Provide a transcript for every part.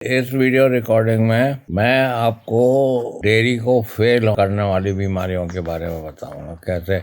इस video recording में मैं आपको डेयरी को फेल करने वाली बीमारियों के बारे में बताऊंगा। कैसे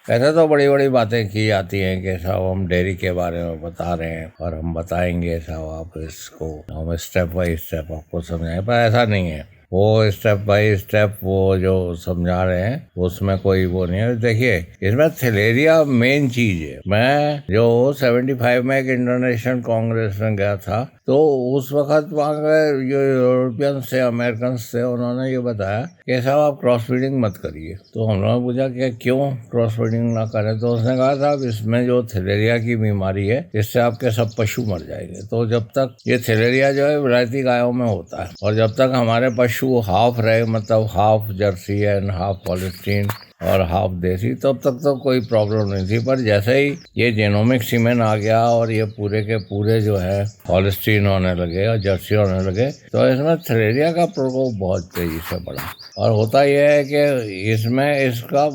ऐसे तो बड़ी बड़ी बातें की जाती हैं कि साहब हम डेयरी के बारे में बता रहे हैं और हम बताएंगे साहब आप इसको हम स्टेप बाय स्टेप आपको समझाएं, पर ऐसा नहीं है। वो स्टेप बाय स्टेप वो जो समझा रहे हैं उसमें कोई वो नहीं है। देखिए, इसमें थैलेरिया मेन चीज है। मैं जो 75 में एक इंटरनेशनल कांग्रेस में गया था, तो उस वक्त वहाँ के जो यूरोपियंस थे, अमेरिकन थे, उन्होंने ये बताया कि साहब आप क्रॉस ब्रीडिंग मत करिए। तो हम लोगों ने पूछा कि क्यों क्रॉस ब्रीडिंग ना करें, तो उसने कहा साहब इसमें जो थैलेरिया की बीमारी है इससे आपके सब पशु मर जाएंगे। तो जब तक ये थैलेरिया जो है विलायती गायों में होता है और जब तक हमारे पशु हाफ रहे, मतलब half Jersey and half Holstein और हाफ देसी, तब तक तो कोई प्रॉब्लम नहीं थी। पर जैसे ही ये जेनोमिक सीमेन आ गया और ये पूरे के पूरे जो है हॉलिस्टीन होने लगे और जर्सी होने लगे, तो इसमें थैलेरिया का प्रकोप बहुत तेजी से बढ़ा। और होता यह है कि इसमें इसका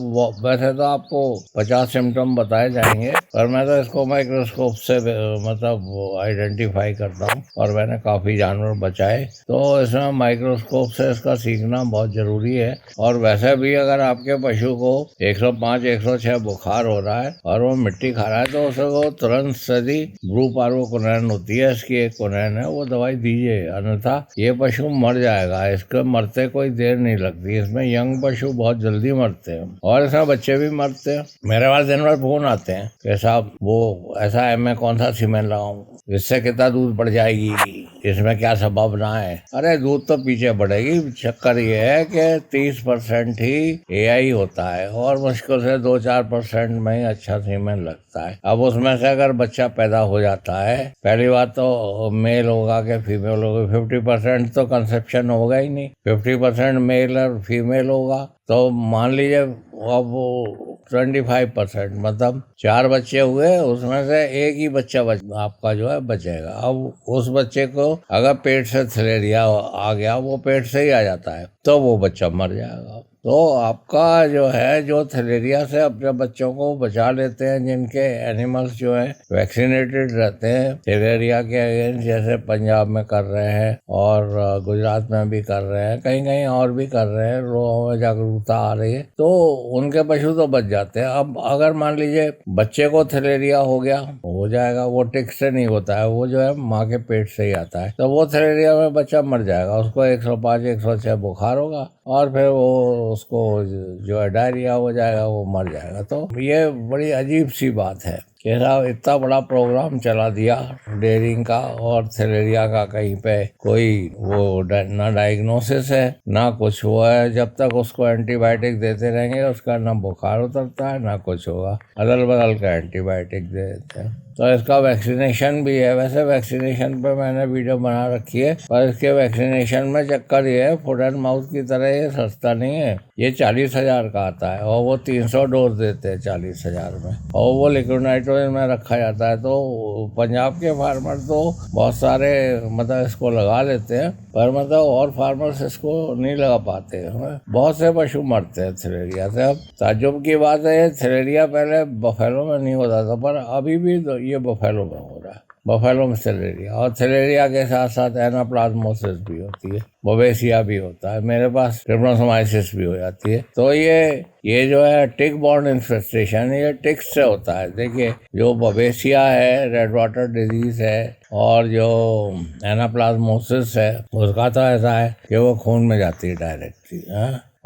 वैसे तो आपको 50 सिम्टम बताए जाएंगे, पर मैं तो इसको माइक्रोस्कोप से मतलब आइडेंटिफाई करता हूँ और मैंने काफ़ी जानवर बचाए। तो इसमें माइक्रोस्कोप से इसका सीखना बहुत ज़रूरी है। और वैसे भी अगर आपके पशु को 105 106 बुखार हो रहा है और वो मिट्टी खा रहा है, तो उसको तुरंत सदी ब्रू पार्वोकोनैन होती है, इसकी एक कोनैन है, वो दवाई दीजिए, अन्यथा ये पशु मर जाएगा। इसके मरते कोई देर नहीं लगती। इसमें यंग पशु बहुत जल्दी मरते हैं और इसमें बच्चे भी मरते हैं। मेरे पास दिन भर फोन आते हैं कि साहब वो ऐसा है, मैं कौन सा सीमेंट लगाऊं, इससे कितना दूध बढ़ जाएगी, इसमें क्या संभावना है। अरे दूध तो पीछे बढ़ेगी। चक्कर ये है कि 30% ही एआई होता है और मुश्किल से 2-4% में ही अच्छा सीमेंट लगता है। अब उसमें से अगर बच्चा पैदा हो जाता है, पहली बात तो मेल होगा कि फीमेल होगा, 50% तो कंसेप्शन होगा ही नहीं, 50% मेल और फीमेल होगा। तो मान लीजिए अब 25%, मतलब 4 बच्चे हुए, उसमें से एक ही बच्चा आपका जो है बचेगा। अब उस बच्चे को अगर पेट से थैलेरिया आ गया, वो पेट से ही आ जाता है, तो वो बच्चा मर जाएगा। तो आपका जो है जो थैलेरिया से अपने बच्चों को बचा लेते हैं, जिनके एनिमल्स जो है वैक्सीनेटेड रहते हैं थैलेरिया के अगेंस्ट, जैसे पंजाब में कर रहे हैं और गुजरात में भी कर रहे हैं, कहीं कहीं और भी कर रहे हैं, लोगों में जागरूकता आ रही है, तो उनके पशु तो बच जाते हैं। अब अगर मान लीजिए बच्चे को थैलेरिया हो गया, हो जाएगा, वो टिक से नहीं होता है, वो जो है माँ के पेट से ही आता है, तो वो थैलेरिया में बच्चा मर जाएगा। उसको 105 106 बुखार होगा और फिर वो उसको जो है डायरिया हो जाएगा, वो मर जाएगा। तो ये बड़ी अजीब सी बात है कि साहब इतना बड़ा प्रोग्राम चला दिया डेयरिंग का और थैलेरिया का, कहीं पे कोई वो ना डायग्नोसिस है ना कुछ हुआ है। जब तक उसको एंटीबायोटिक देते रहेंगे उसका ना बुखार उतरता है ना कुछ होगा, अदल बदल का एंटीबायोटिक दे देते हैं। तो इसका वैक्सीनेशन भी है। वैसे वैक्सीनेशन पे मैंने वीडियो बना रखी है, पर इसके वैक्सीनेशन में चक्कर ये है, फुट एंड माउथ की तरह ये सस्ता नहीं है। ये 40,000 का आता है और वो 300 डोज देते हैं 40,000 में, और वो लिक्विड नाइट्रोजन में रखा जाता है। तो पंजाब के फार्मर तो बहुत सारे मतलब इसको लगा लेते हैं, पर मतलब और फार्मर्स इसको नहीं लगा पाते हैं। बहुत से पशु मरते हैं थैलेरिया से। अब ताज्जुब की बात है, थैलेरिया पहले बफेलो में नहीं होता था, पर अभी भी तो ये बफेलो में हो रहा है, बफेलो में थैलेरिया। और थैलेरिया के साथ साथ एनाप्लाज्मोसिस भी होती है, बवेसिया भी होता है, मेरे पास ट्रिपनोसोमाइसिस भी हो जाती है। तो ये जो है टिक बॉर्न इन्फेस्टेशन, ये टिक्स से होता है। देखिए, जो बवेसिया है, रेड वाटर डिजीज है, और जो एनाप्लाज्मोसिस है उसका तो ऐसा है कि वो खून में जाती है डायरेक्टली।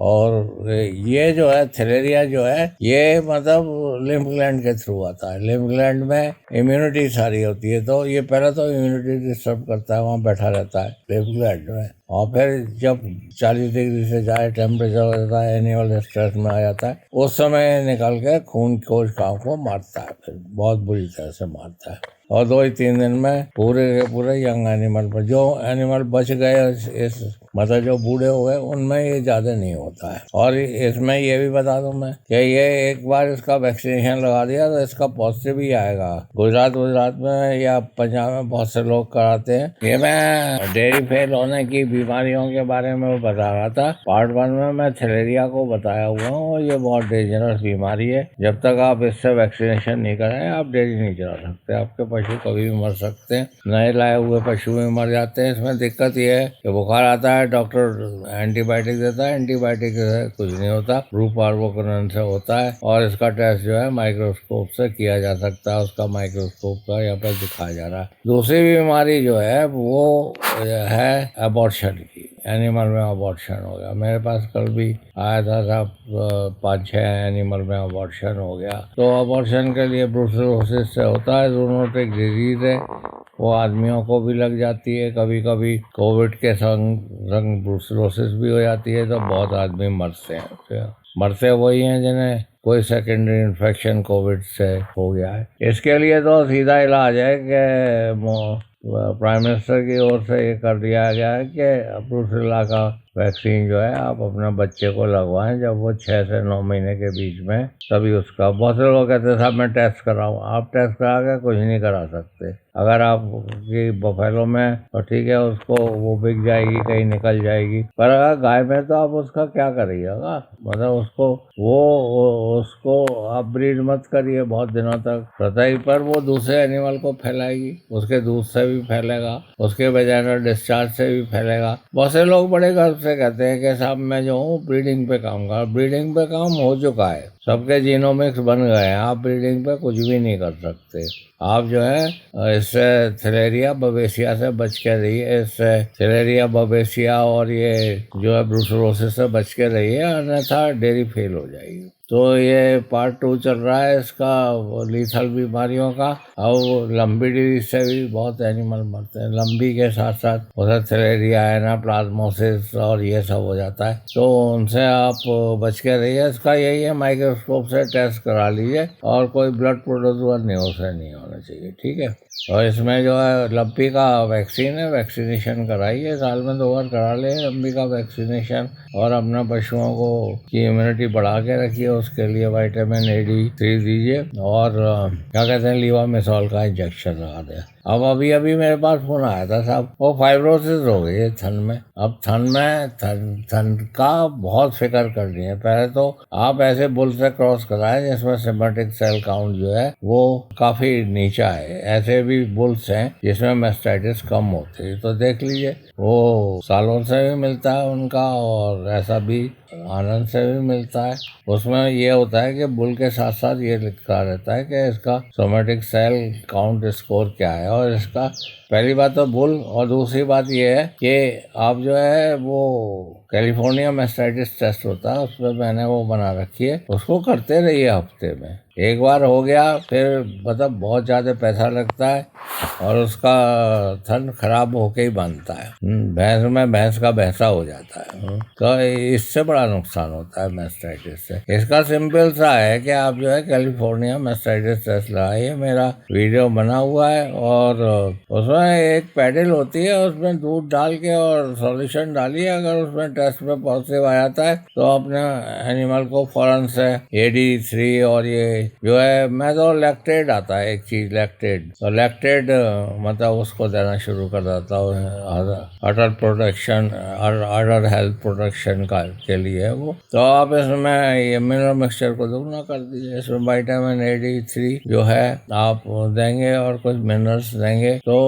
और ये जो है थैलेरिया जो है ये मतलब लिम्फ ग्लैंड के थ्रू आता है। लिम्फ ग्लैंड में इम्यूनिटी सारी होती है, तो ये पहले तो इम्यूनिटी डिस्टर्ब करता है, वहाँ बैठा रहता है लिम्फ ग्लैंड में, और फिर जब 40 डिग्री से जाए टेम्परेचर हो जाता है, एनिमल स्ट्रेस में आ जाता है, उस समय निकल के खून कोशिकाओं को मारता है, फिर बहुत बुरी तरह से मारता है। और 2 ही 3 दिन में पूरे के पूरे यंग एनिमल पर, जो एनिमल बच गए इस मतलब जो बूढ़े हो गए, उनमें ये ज़्यादा नहीं होता है। और इसमें ये भी बता दूं मैं कि ये एक बार इसका वैक्सीनेशन लगा दिया तो इसका पॉजिटिव ही आएगा। गुजरात में या पंजाब में बहुत से लोग कराते हैं। ये मैं डेयरी फेल होने की बीमारियों के बारे में बता रहा था। पार्ट 1 में मैं थैलेरिया को बताया हुआ हूँ, और ये बहुत डेंजरस बीमारी है। जब तक आप इससे वैक्सीनेशन नहीं कराएं, आप डेयरी नहीं चला सकते। आपके पशु कभी भी मर सकते हैं, नए लाए हुए पशु भी मर जाते हैं। इसमें दिक्कत यह है कि बुखार आता है, डॉक्टर एंटीबायोटिक देता है, एंटीबायोटिक से कुछ नहीं होता, ब्रूपार्वोकरन से होता है। और इसका टेस्ट जो है माइक्रोस्कोप से किया जा सकता है, उसका माइक्रोस्कोप का यहाँ पर दिखाया जा रहा है। दूसरी बीमारी जो है वो है अबॉर्शन की, एनिमल में अबॉर्शन हो गया। मेरे पास कल भी आया था साहब, 5-6 एनिमल में अबॉर्शन हो गया। तो अबॉर्शन के लिए ब्रूसेलोसिस से होता है, ज़ूनोटिक डिजीज है, वो आदमियों को भी लग जाती है। कभी कभी कोविड के संग ब्रूसेलोसिस भी हो जाती है, तो बहुत आदमी मरते हैं। मरते वही हैं जिन्हें कोई सेकेंडरी इन्फेक्शन कोविड से हो गया है। इसके लिए तो सीधा इलाज है कि प्राइम मिनिस्टर की ओर से ये कर दिया गया है कि ब्रूसेला का वैक्सीन जो है आप अपने बच्चे को लगवाएं जब वो 6 से 9 महीने के बीच में, तभी उसका। बहुत से लोग कहते हैं साहब मैं टेस्ट कराऊं। आप टेस्ट करा के कुछ नहीं करा सकते। अगर आपकी बफेलो में तो ठीक है, उसको वो बिक जाएगी, कहीं निकल जाएगी, पर अगर गाय में तो आप उसका क्या करिएगा, मतलब उसको आप ब्रीड मत करिए बहुत दिनों तक सतही पर, वो दूसरे एनिमल को फैलाएगी, उसके दूध से भी फैलेगा, उसके वजाइनल डिस्चार्ज से भी फैलेगा। बहुत से लोग बड़े गर्व से कहते हैं कि साहब मैं जो हूँ ब्रीडिंग पे काम कर, ब्रीडिंग पे काम हो चुका है, सबके जीनोमिक्स बन गए हैं, आप ब्रीडिंग पे कुछ भी नहीं कर सकते। आप जो है इससे थैलेरिया बवेसिया से बच के रहिए, इससे थैलेरिया बवेसिया और ये जो है ब्रूसेलोसिस से बच के रहिए, अन्यथा डेयरी फेल हो जाएगी। तो ये पार्ट 2 चल रहा है इसका, लीथल बीमारियों का। और लंबी डिजीज से भी बहुत एनिमल मरते हैं, लंबी के साथ साथ उधर थैलेरिया है ना, प्लाज्मोसिस और ये सब हो जाता है, तो उनसे आप बच के रहिए। इसका यही है, माइक्रोस्कोप से टेस्ट करा लीजिए और कोई ब्लड प्रोड्यूस नहीं होना चाहिए, ठीक है। और इसमें जो है लंबी का वैक्सीन है, वैक्सीनेशन कराइए, साल में 2 बार करा लें लंबी का वैक्सीनेशन, और अपना पशुओं को की इम्यूनिटी बढ़ा के रखिए। उसके लिए विटामिन AD3 दीजिए और क्या कहते हैं लीवामेसॉल का इंजेक्शन लगा दें। अब अभी मेरे पास फोन आया था साहब, वो फाइब्रोसिस हो गई है थन में। अब थन का बहुत फिक्र करनी है। पहले तो आप ऐसे बुल से क्रॉस कराएं जिसमें सिम्बाटिक सेल काउंट जो है वो काफी नीचा है। ऐसे भी बुल्स हैं जिसमें मैस्टाइटिस कम होती है, तो देख लीजिए, वो सालों से भी मिलता है उनका, और ऐसा भी आनंद से भी मिलता है। उसमें ये होता है कि बुल के साथ साथ ये लिखा रहता है कि इसका सोमेटिक सेल काउंट स्कोर क्या है, और इसका पहली बात तो बुल, और दूसरी बात ये है कि आप जो है वो कैलिफोर्निया मैस्टाइटिस टेस्ट होता है, उसमें मैंने वो बना रखी है, उसको करते रहिए हफ्ते में एक बार। हो गया फिर मतलब बहुत ज़्यादा पैसा लगता है और उसका थन खराब होके ही बनता है। भैंस का भैंसा हो जाता है, तो इससे बड़ा नुकसान होता है मैस्टाइटिस से। इसका सिंपल सा है कि आप जो है कैलिफोर्निया मैस्टाइटिस टेस्ट लगाइए, मेरा वीडियो बना हुआ है, और उसमें एक पैडल होती है, उसमें दूध डाल के और सॉल्यूशन डालिए, अगर उसमें टेस्ट में पॉजिटिव आ जाता है तो अपने एनिमल को फौरन से AD3 और ये जो है, मैं तो लैक्टेड आता है एक चीज, लैक्टेड, तो लैक्टेड मतलब उसको देना शुरू कर देता हूँ, अडर प्रोटेक्शन अडर हेल्थ प्रोटेक्शन का के लिए वो। तो आप इसमें ये मिनरल मिक्सचर को दोगुना कर दीजिए, इसमें विटामिन AD3 जो है आप देंगे और कुछ मिनरल्स देंगे, तो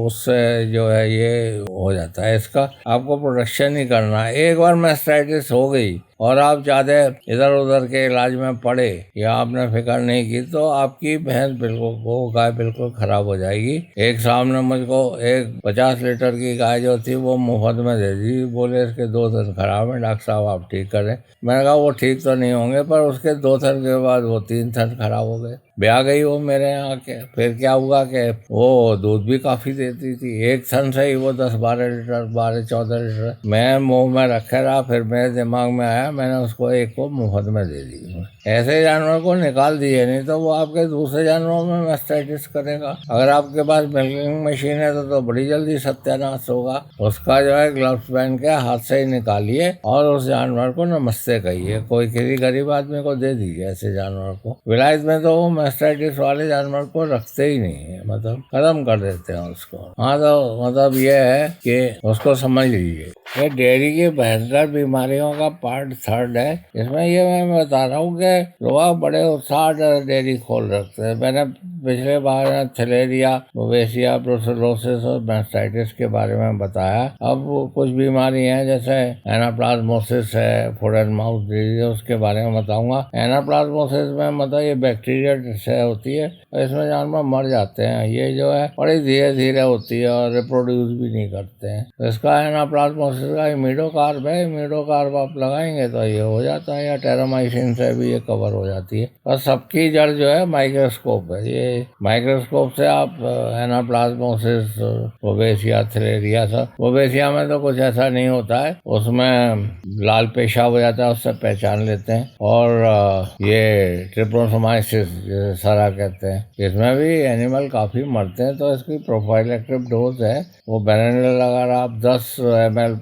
उससे जो है ये हो जाता है। इसका आपको प्रोटेक्शन ही करना है। एक बार मैस्टाइटिस हो गई और आप ज़्यादा इधर उधर के इलाज में पड़े या आपने फिक्र नहीं की, तो आपकी भैंस बिल्कुल, वो गाय बिल्कुल खराब हो जाएगी। एक सामने मुझको एक 50 लीटर की गाय जो थी वो मुफ्त में दे दी, बोले इसके 2 थन खराब है, डॉक्टर साहब आप ठीक करें। मैंने कहा वो ठीक तो नहीं होंगे, पर उसके 2 थन के बाद वो 3 थन खराब हो गए। ब्याह गई वो मेरे यहाँ के। फिर क्या हुआ कि वो दूध भी काफ़ी देती थी, एक थन से ही वो 10-12 लीटर, 12-14 लीटर मैं मुँह में रखे रहा। फिर मेरे दिमाग में आया, मैंने उसको एक को मुफ्त में दे दी। ऐसे जानवर को निकाल दिए, नहीं तो वो आपके दूसरे जानवरों में मैस्टाइटिस करेगा। अगर आपके पास मिल्किंग मशीन है तो बड़ी जल्दी सत्यानाश होगा। उसका जो है ग्लव्स पहन के हाथ से ही निकालिए और उस जानवर को नमस्ते कहिए। कोई किसी गरीब आदमी को दे दीजिए ऐसे जानवर को। विलायत में तो वो मैस्टाइटिस वाले जानवर को रखते ही नहीं है, मतलब खत्म कर देते हैं उसको। हाँ, तो मतलब ये है कि उसको समझ लीजिए। ये डेयरी की भयंकर बीमारियों का पार्ट 3 है। इसमें ये मैं बता रहा हूँ कि लोग बड़े उत्साह से डेयरी खोल रखते हैं। मैंने पिछले बार थैलेरिया, बोवेसिया, ब्रुसेलोसिस और मास्टाइटिस के बारे में बताया। अब कुछ बीमारी हैं जैसे एनाप्लाज्मोसिस है, फुट एंड माउथ डिजीज, उसके बारे में बताऊंगा। एनाप्लाज्मोसिस में मतलब ये बैक्टीरिया से होती है और इसमें जानवर मर जाते हैं। ये जो है बड़ी धीरे धीरे होती है और रिप्रोड्यूस भी नहीं करते हैं। तो इसका एनाप्लाज्मोसिस का इमिडोकार्ब है, इमिडोकार्ब आप लगाएंगे तो ये हो जाता है, या टेरामाइसिन से भी ये कवर हो जाती है। और सबकी जड़ जो है माइक्रोस्कोप है। ये माइक्रोस्कोप से आप एनाप्लाज्मोसिस, बोवेसिया, थैलेरिया, सब बोवेसिया में तो कुछ ऐसा नहीं होता है, उसमें लाल पेशाब हो जाता है, उससे पहचान लेते हैं। और ये ट्रिप्नोसोमाइसिस जैसे सरा कहते हैं, इसमें भी एनिमल काफ़ी मरते हैं। तो इसकी प्रोफाइलेक्टिव डोज है वो बेरेनिल अगर आप 10 ml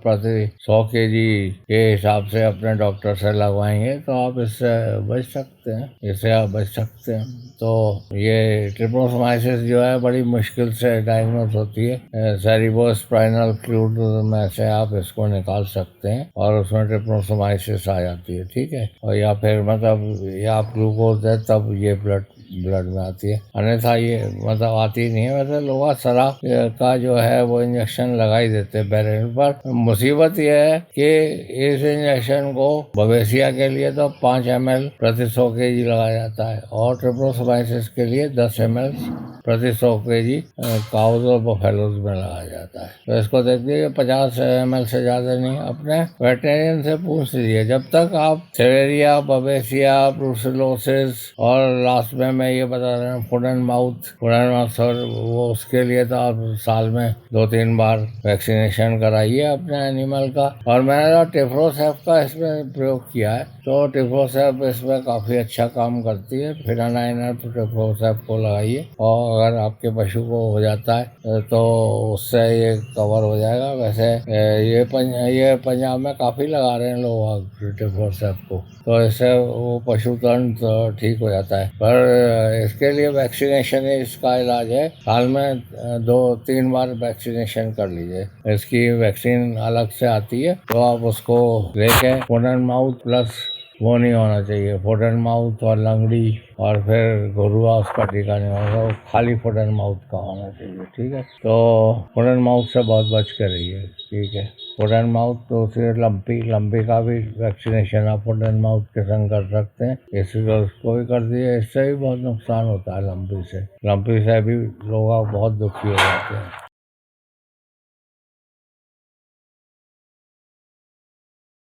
प्रति 100 kg के हिसाब से अपने डॉक्टर से लगवाएंगे तो आप इससे बच सकते हैं, इससे आप बच सकते हैं। तो ये ट्रिप्नोसोमाइसिस जो है बड़ी मुश्किल से डायग्नोस होती है। सेरिब्रोस्पाइनल फ्लूइड में से आप इसको निकाल सकते हैं और उसमें ट्रिप्नोसोमाइसिस आ जाती है, ठीक है। और या फिर मतलब या ग्लूकोज है तब ये ब्लड में आती है, अन्यथा ये मतलब आती नहीं है। वैसे लोग सरा का जो है वो इंजेक्शन लगा ही देते हैं बैरल पर। मुसीबत ये है कि इस इंजेक्शन को बवेसिया के लिए तो 5 ml प्रति 100 kg लगाया जाता है और ट्रिप्नोसोमाइसिस के लिए 10 ml प्रति 100 kg काउज और बफेलोज में लगाया जाता है। तो इसको देख लीजिए 50 ml से ज़्यादा नहीं। अपने वेटरिनरियन से पूछ लीजिए। जब तक आप थैलेरिया, बवेसिया, ब्रुसेलोसिस और लास्ट में मैं ये बता रहा हूँ फुट एंड माउथ सर, वो उसके लिए तो आप साल में 2-3 बार वैक्सीनेशन कराइए अपने एनिमल का। और मैंने टिफ्रोसैप का इसमें प्रयोग किया है, तो टिफ्रोसैप इसमें काफ़ी अच्छा काम करती है। फिनानाइनर टिफ्रोसैप को लगाइए और अगर आपके पशु को हो जाता है तो उससे ये कवर हो जाएगा। वैसे ये पंजाब में काफ़ी लगा रहे हैं लोग टिफ्रोसैप को, तो इससे वो पशु तुरंत ठीक हो जाता है। पर इसके लिए वैक्सीनेशन ही इसका इलाज है। साल में 2-3 बार वैक्सीनेशन कर लीजिए। इसकी वैक्सीन अलग से आती है, तो आप उसको लेके फुट एंड माउथ प्लस वो नहीं होना चाहिए, फुट एंड माउथ और लंगड़ी और फिर घुरुआ, उसका टीका नहीं होगा, वो खाली फुट एंड माउथ का होना चाहिए, ठीक है। तो फुट एंड माउथ से बहुत बच के रहिए, ठीक है। फुट एंड माउथ तो फिर लंपी का भी वैक्सीनेशन आप फुट एंड माउथ के संग कर सकते हैं। इसी तो उसको भी कर दिए, इससे भी बहुत नुकसान होता है। लंपी से भी लोग बहुत दुखी हो जाते हैं।